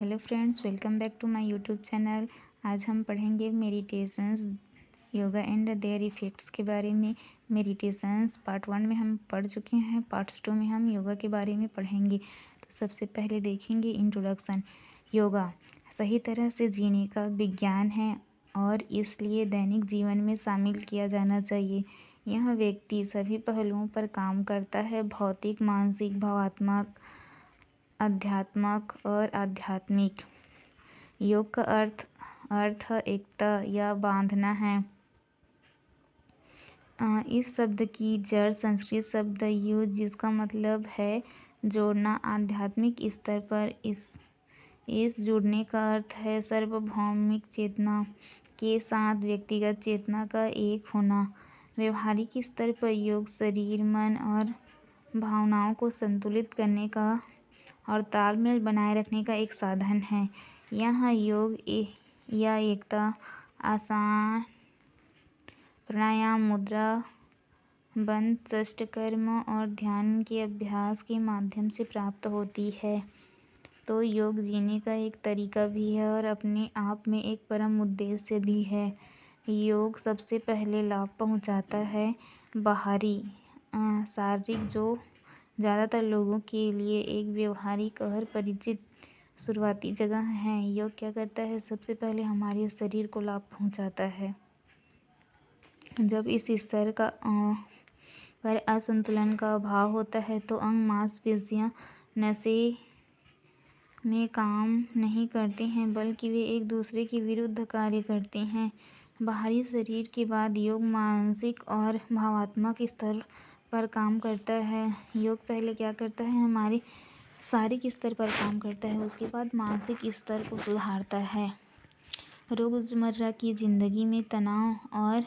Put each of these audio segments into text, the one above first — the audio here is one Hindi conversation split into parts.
Hello friends, welcome back to my YouTube channel. आज हम पढ़ेंगे meditations, yoga and their effects के बारे में। मेडिटेशंस पार्ट 1 में हम पढ़ चुके हैं, पार्ट 2 में हम योगा के बारे में पढ़ेंगे। तो सबसे पहले देखेंगे इंट्रोडक्शन। योगा सही तरह से जीने का विज्ञान है और इसलिए दैनिक जीवन में शामिल किया जाना चाहिए। यह व्यक्ति सभी पहलुओं पर काम करता है: भौतिक, मानसिक, भावात्मक, आध्यात्मक और आध्यात्मिक। योग का अर्थ एकता या बांधना है। इस शब्द की जड़ संस्कृत शब्द युज, जिसका मतलब है जोड़ना। आध्यात्मिक स्तर पर इस जुड़ने का अर्थ है सार्वभौमिक चेतना के साथ व्यक्तिगत चेतना का एक होना। व्यवहारिक स्तर पर योग शरीर, मन और भावनाओं को संतुलित करने का और तालमेल बनाए रखने का एक साधन है। यह योग या एकता आसान प्राणायाम, मुद्रा बंध, षष्ठकर्म और ध्यान के अभ्यास के माध्यम से प्राप्त होती है। तो योग जीने का एक तरीका भी है और अपने आप में एक परम उद्देश्य भी है। योग सबसे पहले लाभ पहुंचाता है बाहरी शारीरिक, जो ज़्यादातर लोगों के लिए एक व्यवहारिक और परिचित शुरुआती जगह है। योग क्या करता है? सबसे पहले हमारे शरीर को लाभ पहुंचाता है। जब इस स्तर का पर असंतुलन का अभाव होता है तो अंग, मांसपेशियां, नसें में काम नहीं करते हैं, बल्कि वे एक दूसरे के विरुद्ध कार्य करते हैं। बाहरी शरीर के बाद योग मानसिक और भावात्मक स्तर पर काम करता है। योग पहले क्या करता है? हमारे शारीरिक स्तर पर काम करता है, उसके बाद मानसिक स्तर को सुधारता है। रोज़मर्रा की ज़िंदगी में तनाव और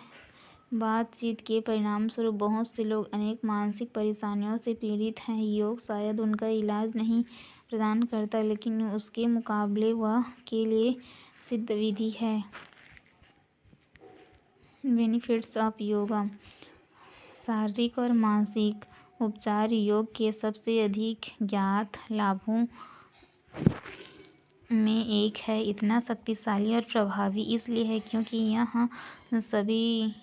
बातचीत के परिणाम स्वरूप बहुत से लोग अनेक मानसिक परेशानियों से पीड़ित हैं। योग शायद उनका इलाज नहीं प्रदान करता, लेकिन उसके मुकाबले वह के लिए सिद्ध विधि है। Benefits of yoga. शारीरिक और मानसिक उपचार योग के सबसे अधिक ज्ञात लाभों में एक है। इतना शक्तिशाली और प्रभावी इसलिए है क्योंकि यह सभी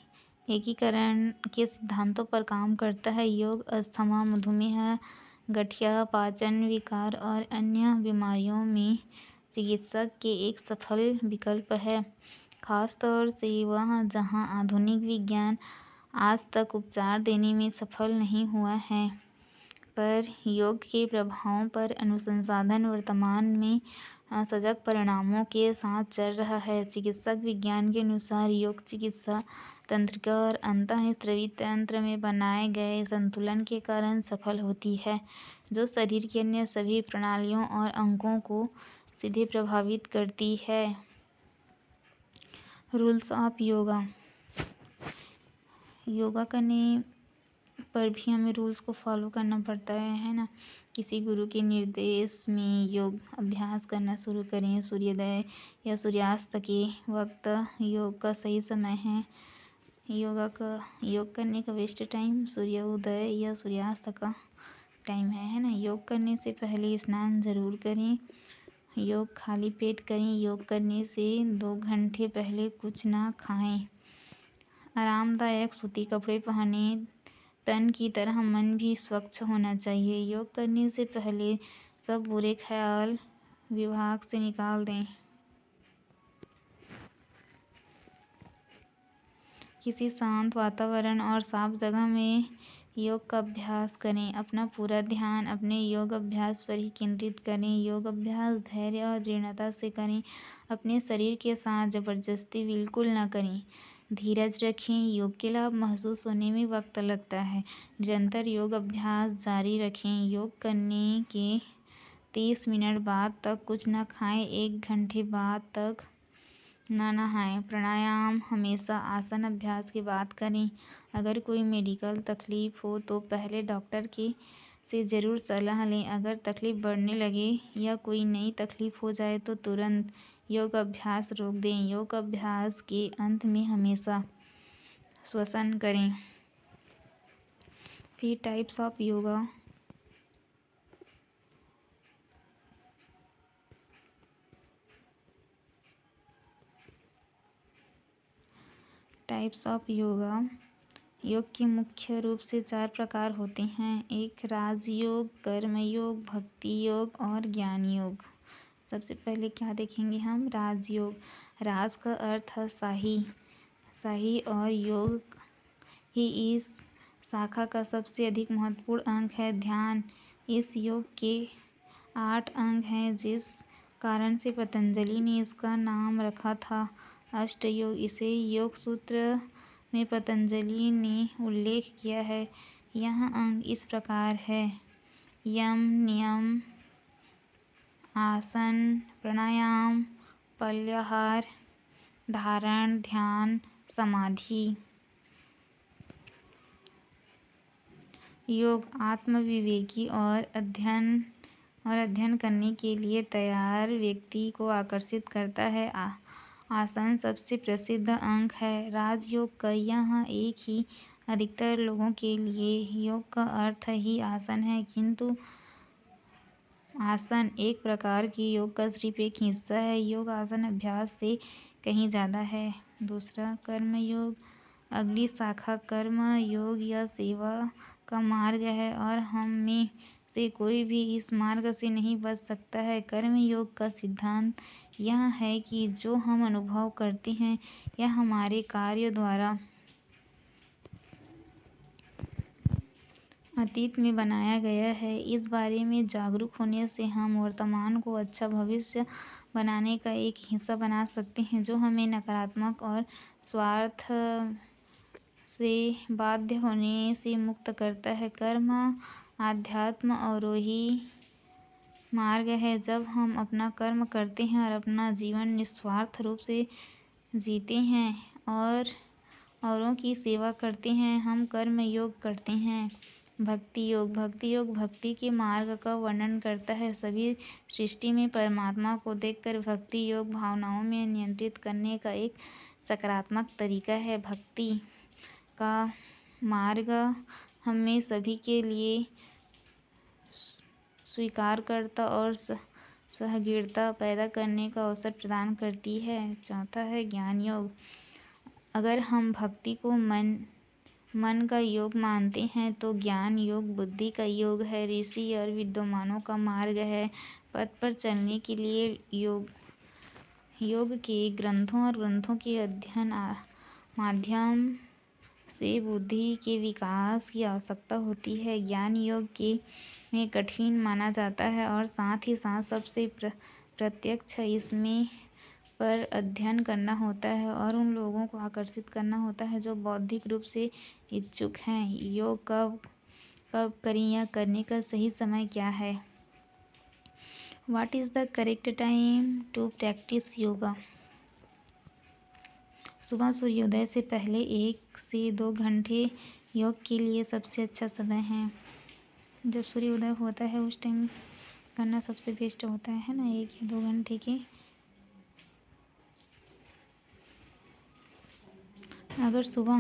एकीकरण के सिद्धांतों पर काम करता है। योग अस्थमा, मधुमेह, गठिया, पाचन विकार और अन्य बीमारियों में चिकित्सक के एक सफल विकल्प है, खास तौर से वह जहां आधुनिक विज्ञान आज तक उपचार देने में सफल नहीं हुआ है। पर योग के प्रभावों पर अनुसंधान वर्तमान में सजग परिणामों के साथ चल रहा है। चिकित्सक विज्ञान के अनुसार योग चिकित्सा तंत्रिका और अंतःस्रावी तंत्र में बनाए गए संतुलन के कारण सफल होती है, जो शरीर की अन्य सभी प्रणालियों और अंगों को सीधे प्रभावित करती है। Rules of yoga. योगा करने पर भी हमें रूल्स को फॉलो करना पड़ता है ना। किसी गुरु के निर्देश में योग अभ्यास करना शुरू करें। सूर्योदय या सूर्यास्त के वक्त योग का सही समय है। योग करने का बेस्ट टाइम सूर्योदय या सूर्यास्त का टाइम है ना। योग करने से पहले स्नान जरूर करें। योग खाली पेट करें। योग करने से 2 घंटे पहले कुछ ना खाएं। आरामदायक सूती कपड़े पहने। तन की तरह मन भी स्वच्छ होना चाहिए। योग करने से पहले सब बुरे ख्याल दिमाग से निकाल दें। किसी शांत वातावरण और साफ जगह में योग का अभ्यास करें। अपना पूरा ध्यान अपने योग अभ्यास पर ही केंद्रित करें। योग अभ्यास धैर्य और दृढ़ता से करें। अपने शरीर के साथ जबरदस्ती बिल्कुल न करें। धीरज रखें। योग के लाभ महसूस होने में वक्त लगता है। निरंतर योग अभ्यास जारी रखें। योग करने के 30 मिनट बाद तक कुछ न खाएं। 1 घंटे बाद तक ना नहाएं। प्राणायाम हमेशा आसन अभ्यास के बाद करें। अगर कोई मेडिकल तकलीफ हो तो पहले डॉक्टर से ज़रूर सलाह लें। अगर तकलीफ बढ़ने लगे या कोई नई तकलीफ हो जाए तो तुरंत योग अभ्यास रोक दें। योग अभ्यास के अंत में हमेशा श्वसन करें। फिर types of yoga. Types of yoga. योग के मुख्य रूप से 4 प्रकार होते हैं। एक राजयोग, कर्मयोग, भक्ति योग और ज्ञान योग। सबसे पहले क्या देखेंगे हम? राजयोग। राज का अर्थ है शाही और योग ही इस शाखा का सबसे अधिक महत्वपूर्ण अंग है। ध्यान। इस योग के 8 अंग हैं, जिस कारण से पतंजलि ने इसका नाम रखा था अष्टयोग। इसे योग सूत्र में पतंजलि ने उल्लेख किया है। यह अंग इस प्रकार है: यम, नियम, आसन, प्राणायाम, प्रत्याहार, धारण, ध्यान, समाधि। योग आत्मविवेकी और अध्ययन करने के लिए तैयार व्यक्ति को आकर्षित करता है। आसन सबसे प्रसिद्ध अंग है राजयोग का। यह एक ही अधिकतर लोगों के लिए योग का अर्थ ही आसन है, किंतु आसन एक प्रकार की योग का सिर्फ एक हिस्सा है। योग आसन अभ्यास से कहीं ज़्यादा है। दूसरा, कर्म योग। अगली शाखा कर्म योग या सेवा का मार्ग है और हम में से कोई भी इस मार्ग से नहीं बच सकता है। कर्म योग का सिद्धांत यह है कि जो हम अनुभव करते हैं यह हमारे कार्य द्वारा अतीत में बनाया गया है। इस बारे में जागरूक होने से हम वर्तमान को अच्छा भविष्य बनाने का एक हिस्सा बना सकते हैं, जो हमें नकारात्मक और स्वार्थ से बाध्य होने से मुक्त करता है। कर्म आध्यात्म आरोही मार्ग है। जब हम अपना कर्म करते हैं और अपना जीवन निस्वार्थ रूप से जीते हैं और औरों की सेवा करते हैं, हम कर्म योग करते हैं। भक्ति योग। भक्ति योग भक्ति के मार्ग का वर्णन करता है। सभी सृष्टि में परमात्मा को देखकर भक्ति योग भावनाओं में नियंत्रित करने का एक सकारात्मक तरीका है। भक्ति का मार्ग हमें सभी के लिए स्वीकारकर्ता और सहृदयता पैदा करने का अवसर प्रदान करती है। चौथा है ज्ञान योग। अगर हम भक्ति को मन का योग मानते हैं तो ज्ञान योग बुद्धि का योग है, ऋषि और विद्वानों का मार्ग है। पथ पर चलने के लिए योग के ग्रंथों और ग्रंथों के अध्ययन माध्यम से बुद्धि के विकास की आवश्यकता होती है। ज्ञान योग में कठिन माना जाता है और साथ ही साथ सबसे प्रत्यक्ष इसमें पर अध्ययन करना होता है और उन लोगों को आकर्षित करना होता है जो बौद्धिक रूप से इच्छुक हैं। योग कब करें या करने का सही समय क्या है? What is the correct time to practice yoga? सुबह सूर्योदय से पहले 1 से 2 घंटे योग के लिए सबसे अच्छा समय है। जब सूर्योदय होता है उस टाइम करना सबसे बेस्ट होता है ना, 1 या 2 घंटे के। अगर सुबह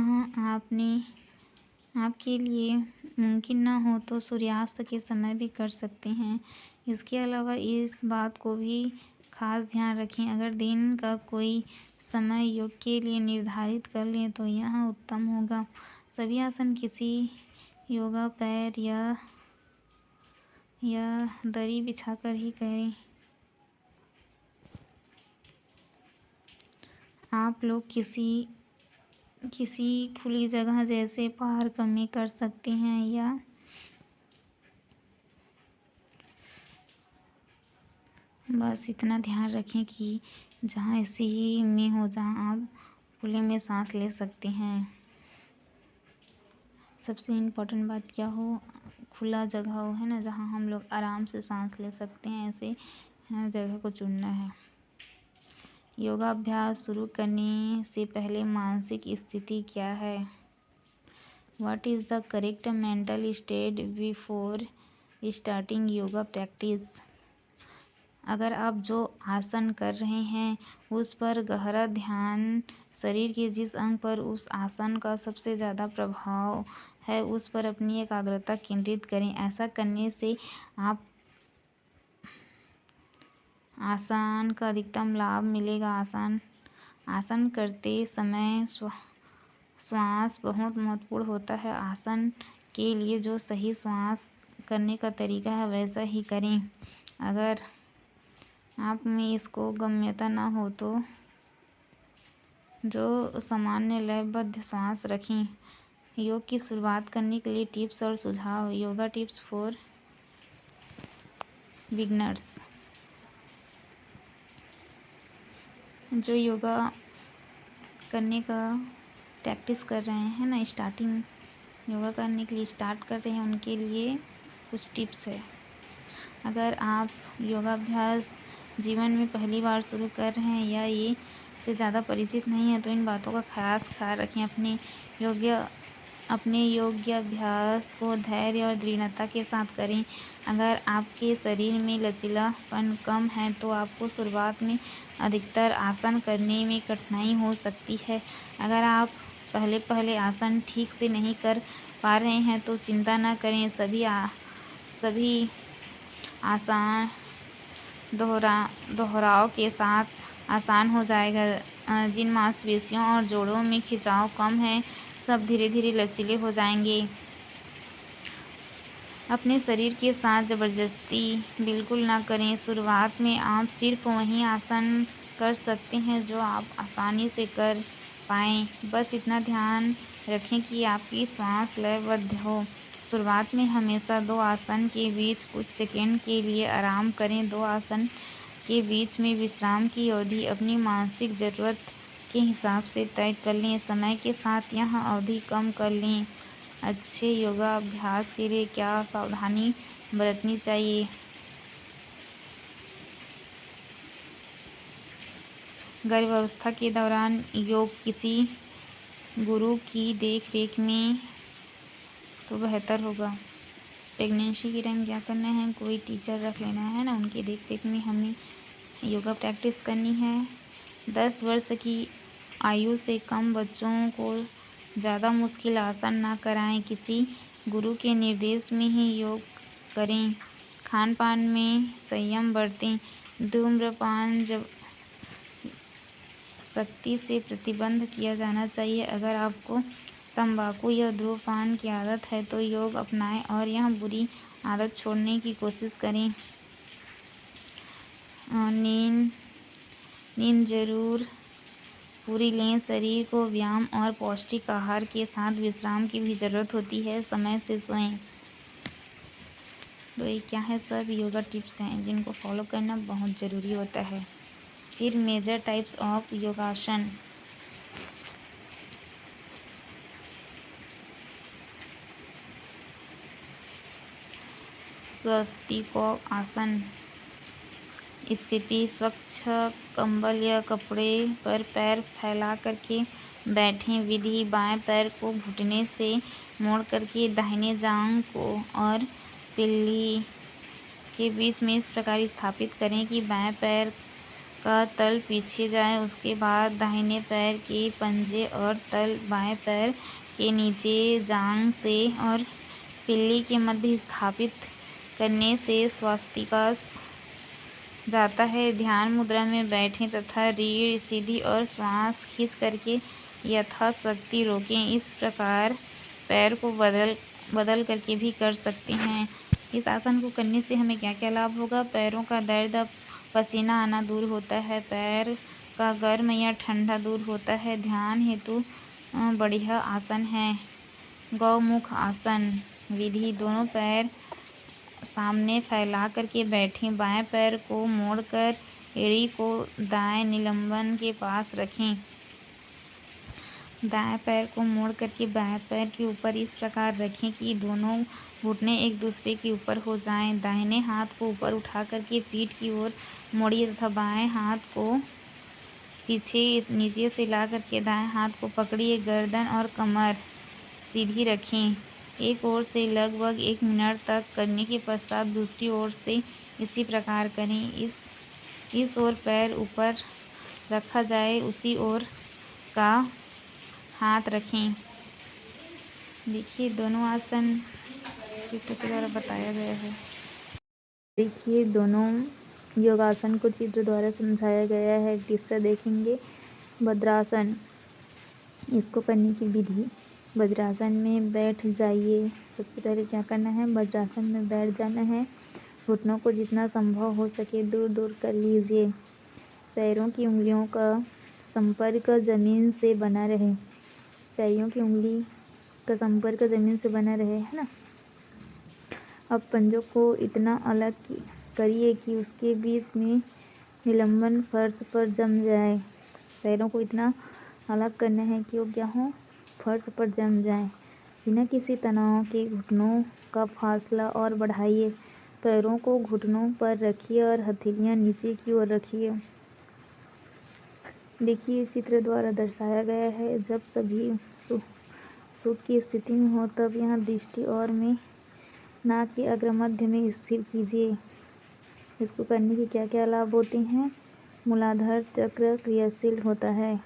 आपके लिए मुमकिन ना हो तो सूर्यास्त के समय भी कर सकते हैं। इसके अलावा इस बात को भी खास ध्यान रखें, अगर दिन का कोई समय योग के लिए निर्धारित कर लें तो यह उत्तम होगा। सभी आसन किसी योगा पैर या दरी बिछाकर ही करें। आप लोग किसी खुली जगह जैसे पार्क में कर सकते हैं या बस इतना ध्यान रखें कि जहाँ ऐसी में हो जहाँ आप खुले में सांस ले सकते हैं। सबसे इम्पोर्टेंट बात क्या हो, खुला जगह हो, है ना, जहाँ हम लोग आराम से सांस ले सकते हैं, ऐसे जगह को चुनना है। योगाभ्यास शुरू करने से पहले मानसिक स्थिति क्या है? What is the correct mental state before starting yoga practice? अगर आप जो आसन कर रहे हैं उस पर गहरा ध्यान, शरीर के जिस अंग पर उस आसन का सबसे ज़्यादा प्रभाव है उस पर अपनी एकाग्रता केंद्रित करें। ऐसा करने से आप आसन का अधिकतम लाभ मिलेगा। आसन करते समय श्वास बहुत महत्वपूर्ण होता है। आसन के लिए जो सही श्वास करने का तरीका है वैसा ही करें। अगर आप में इसको गम्यता ना हो तो जो सामान्य लयबद्ध श्वास रखें। योग की शुरुआत करने के लिए टिप्स और सुझाव। Yoga tips for beginners. जो योगा करने का प्रैक्टिस कर रहे हैं ना, स्टार्टिंग योगा करने के लिए स्टार्ट कर रहे हैं, उनके लिए कुछ टिप्स है। अगर आप योगाभ्यास जीवन में पहली बार शुरू कर रहे हैं या ये से ज़्यादा परिचित नहीं है तो इन बातों का खास ख्याल रखें। अपने योगाभ्यास को धैर्य और दृढ़ता के साथ करें। अगर आपके शरीर में लचीलापन कम है तो आपको शुरुआत में अधिकतर आसन करने में कठिनाई हो सकती है। अगर आप पहले आसन ठीक से नहीं कर पा रहे हैं तो चिंता न करें। सभी आसान दोहराव के साथ आसान हो जाएगा। जिन मांसपेशियों और जोड़ों में खिंचाव कम है सब धीरे धीरे लचीले हो जाएंगे। अपने शरीर के साथ ज़बरदस्ती बिल्कुल ना करें। शुरुआत में आप सिर्फ वही आसन कर सकते हैं जो आप आसानी से कर पाएँ। बस इतना ध्यान रखें कि आपकी श्वास लयबद्ध हो। शुरुआत में हमेशा 2 आसन के बीच कुछ सेकंड के लिए आराम करें। 2 आसन के बीच में विश्राम की अवधि अपनी मानसिक ज़रूरत के हिसाब से तय कर लें। समय के साथ यह अवधि कम कर लें। अच्छे योगाभ्यास के लिए क्या सावधानी बरतनी चाहिए? गर्भावस्था के दौरान योग किसी गुरु की देख रेख में तो बेहतर होगा। प्रेगनेंसी के टाइम क्या करना है, कोई टीचर रख लेना है ना, उनकी देख रेख में हमें योगा प्रैक्टिस करनी है। 10 वर्ष की आयु से कम बच्चों को ज़्यादा मुश्किल आसन ना कराएं। किसी गुरु के निर्देश में ही योग करें। खान पान में संयम बरतें। धूम्रपान जब सख्ती से प्रतिबंध किया जाना चाहिए। अगर आपको तंबाकू या धूम्रपान की आदत है तो योग अपनाएं और यह बुरी आदत छोड़ने की कोशिश करें। नींद जरूर पूरी लें। शरीर को व्यायाम और पौष्टिक आहार के साथ विश्राम की भी ज़रूरत होती है। समय से सोएं। तो ये क्या है, सब योगा टिप्स हैं जिनको फॉलो करना बहुत ज़रूरी होता है। फिर मेजर टाइप्स ऑफ योगासन। स्वस्तिक आसन। स्थिति स्वच्छ कंबल या कपड़े पर पैर फैला करके बैठें। विधि: बाएं पैर को घुटने से मोड़ करके दाहिने जांघ को और पिल्ली के बीच में इस प्रकार स्थापित करें कि बाएं पैर का तल पीछे जाए। उसके बाद दाहिने पैर के पंजे और तल बाएं पैर के नीचे जांघ से और पिल्ली के मध्य स्थापित करने से स्वास्तिकास जाता है। ध्यान मुद्रा में बैठें तथा रीढ़ सीधी और श्वास खींच करके यथाशक्ति रोकें। इस प्रकार पैर को बदल करके भी कर सकते हैं। इस आसन को करने से हमें क्या क्या लाभ होगा? पैरों का दर्द, पसीना आना दूर होता है। पैर का गर्म या ठंडा दूर होता है। ध्यान हेतु बढ़िया आसन है। गौमुख आसन। विधि: दोनों पैर सामने फैला करके बैठें। बाएं पैर को मोड़कर एड़ी को दाएं निलंबन के पास रखें। दाएं पैर को मोड़ करके बाएं पैर के ऊपर इस प्रकार रखें कि दोनों घुटने एक दूसरे के ऊपर हो जाएं। दाहिने हाथ को ऊपर उठा करके पीठ की ओर मोड़िए तथा बाएं हाथ को पीछे नीचे से ला करके दाएं हाथ को पकड़िए। गर्दन और कमर सीधी रखें। एक ओर से लगभग 1 मिनट तक करने के पश्चात दूसरी ओर से इसी प्रकार करें। इस ओर पैर ऊपर रखा जाए, उसी ओर का हाथ रखें। देखिए दोनों आसन चित्र के द्वारा बताया गया है। देखिए दोनों योगासन को चित्र द्वारा समझाया गया है। तीसरा देखेंगे भद्रासन। इसको करने की विधि, वज्रासन में बैठ जाइए। सबसे पहले क्या करना है, वज्रासन में बैठ जाना है। घुटनों को जितना संभव हो सके दूर दूर कर लीजिए। पैरों की उंगलियों का संपर्क ज़मीन से बना रहे। पैरों की उंगली का संपर्क ज़मीन से बना रहे, है ना। अब पंजों को इतना अलग करिए कि उसके बीच में निलंबन फर्श पर जम जाए। पैरों को इतना अलग करना है कि वो क्या हो, फर्श पर जम जाए। बिना किसी तनाव के घुटनों का फासला और बढ़ाइए। पैरों को घुटनों पर रखिए और हथेलियां नीचे की ओर रखिए। देखिए चित्र द्वारा दर्शाया गया है। जब सभी सुख की स्थिति में हो तब यहाँ दृष्टि और में नाक के अग्र मध्य में स्थिर कीजिए। इसको करने के क्या क्या लाभ होते हैं। मूलाधार चक्र क्रियाशील होता है।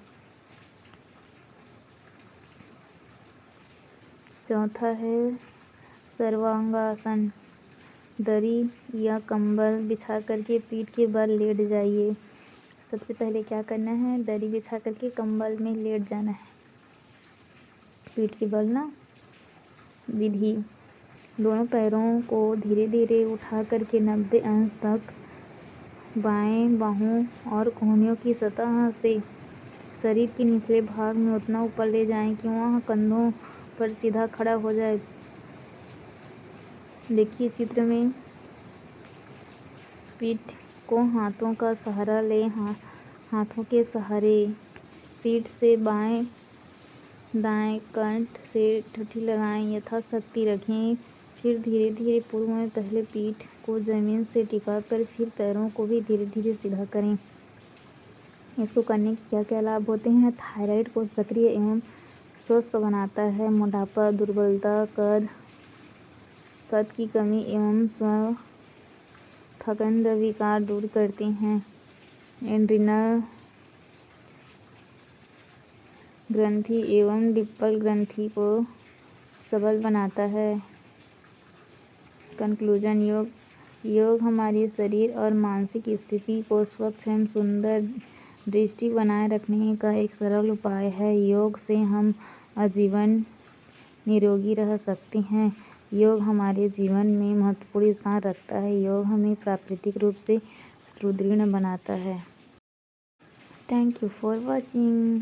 चौथा है सर्वांगासन। दरी या कंबल बिछा करके पीठ के बल लेट जाइए। सबसे पहले क्या करना है, दरी बिछा करके कंबल में लेट जाना है। पीठ के बल ना। विधि, दोनों पैरों को धीरे धीरे उठा करके 90 अंश तक बाएं बाहों और कोहनियों की सतह से शरीर के निचले भाग में उतना ऊपर ले जाएं कि वह कंधों पर सीधा खड़ा हो जाए। देखिए चित्र में पीठ को हाथों का सहारा ले, हाथों के सहारे पीठ से बाएं दाएं कंठ से ठुठी लगाएं, यथाशक्ति रखें। फिर धीरे धीरे पूर्व में पहले पीठ को जमीन से टिकाकर फिर पैरों को भी धीरे धीरे सीधा करें। इसको करने के क्या क्या लाभ होते हैं। थायराइड को सक्रिय एवं स्वस्थ बनाता है। मोटापा, दुर्बलता, कद की कमी एवं स्व थकंद विकार दूर करते हैं। एड्रिनल ग्रंथि एवं डिप्पल ग्रंथि को सबल बनाता है। कंक्लूजन, योग हमारी शरीर और मानसिक स्थिति को स्वच्छ एवं सुंदर दृष्टि बनाए रखने का एक सरल उपाय है। योग से हम आजीवन निरोगी रह सकते हैं। योग हमारे जीवन में महत्वपूर्ण स्थान रखता है। योग हमें प्राकृतिक रूप से सुदृढ़ बनाता है। Thank you for watching.